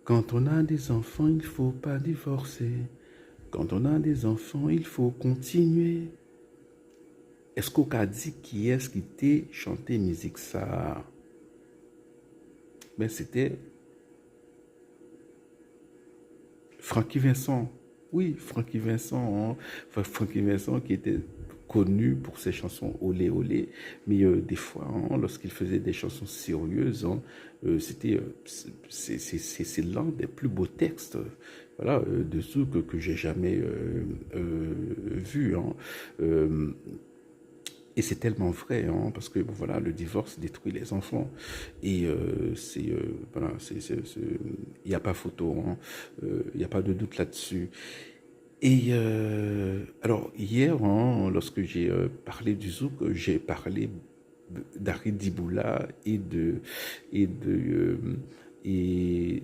Quand on a des enfants, il faut pas divorcer. Quand on a des enfants, il faut continuer. Est-ce qu'on a dit qui est-ce qui t'a chanté musique ça? Ben c'était Francky Vincent. Oui, Francky Vincent, hein. Enfin, Francky Vincent qui était connu pour ses chansons olé olé, mais des fois, hein, lorsqu'il faisait des chansons sérieuses, hein, c'était c'est l'un des plus beaux textes, voilà, de ceux que j'ai jamais vu, hein. Euh, et c'est tellement vrai, hein, parce que bon, voilà, le divorce détruit les enfants. Et voilà, il n'y a pas photo, hein, il n'y a pas de doute là-dessus. Et alors hier, hein, lorsque j'ai parlé du zouk, j'ai parlé d'Harry Diboula et de et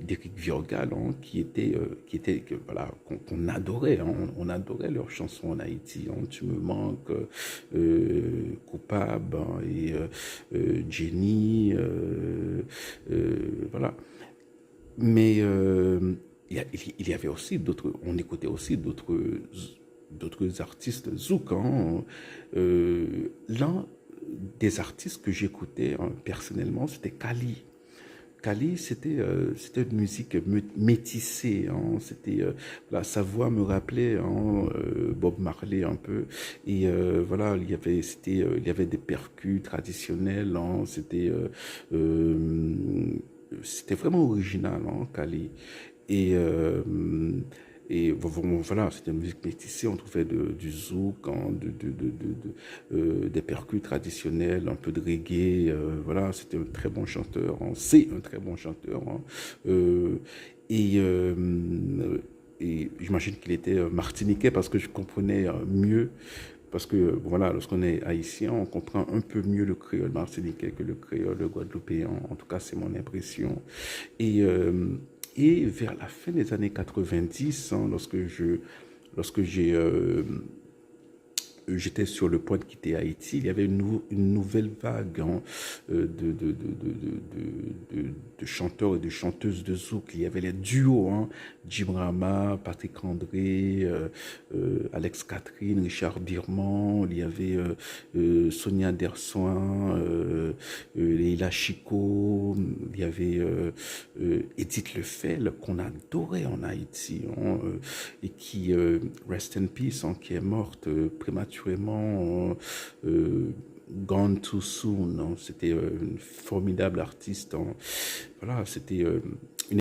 d'Éric Viogal, hein, voilà, qu'on adorait, hein, on adorait leurs chansons en Haïti, hein, Tu me manques, Coupable, hein, et Jenny, voilà. Mais il y avait aussi d'autres, on écoutait aussi d'autres artistes zouk, hein. L'un des artistes que j'écoutais, hein, personnellement, c'était Kali. Kali, c'était une musique métissée, hein. C'était voilà, sa voix me rappelait, hein, Bob Marley un peu. Et voilà, il y avait des percus traditionnels, hein. C'était vraiment original, hein, Kali. Et voilà, c'était une musique métissée. On trouvait du zouk, hein, des percus traditionnels, un peu de reggae. Voilà, c'était un très bon chanteur, hein. C'est un très bon chanteur, hein. Euh, et et j'imagine qu'il était martiniquais parce que je comprenais mieux. Parce que voilà, lorsqu'on est haïtien, on comprend un peu mieux le créole martiniquais que le créole guadeloupéen. En tout cas, c'est mon impression. Et, euh, et vers la fin des années 90, hein, lorsque j'étais sur le point de quitter Haïti, il y avait une nouvelle vague, hein, de chanteurs et de chanteuses de zouk. Il y avait les duos, hein, Jim Rama, Patrick André, Alex Catherine, Richard Birman, il y avait Sonia Dersoin, Leila Chico, il y avait Edith Lefel, qu'on adorait en Haïti, hein, et qui, rest in peace, hein, qui est morte prématurément, gone too soon, hein. C'était une formidable artiste, hein. Voilà, c'était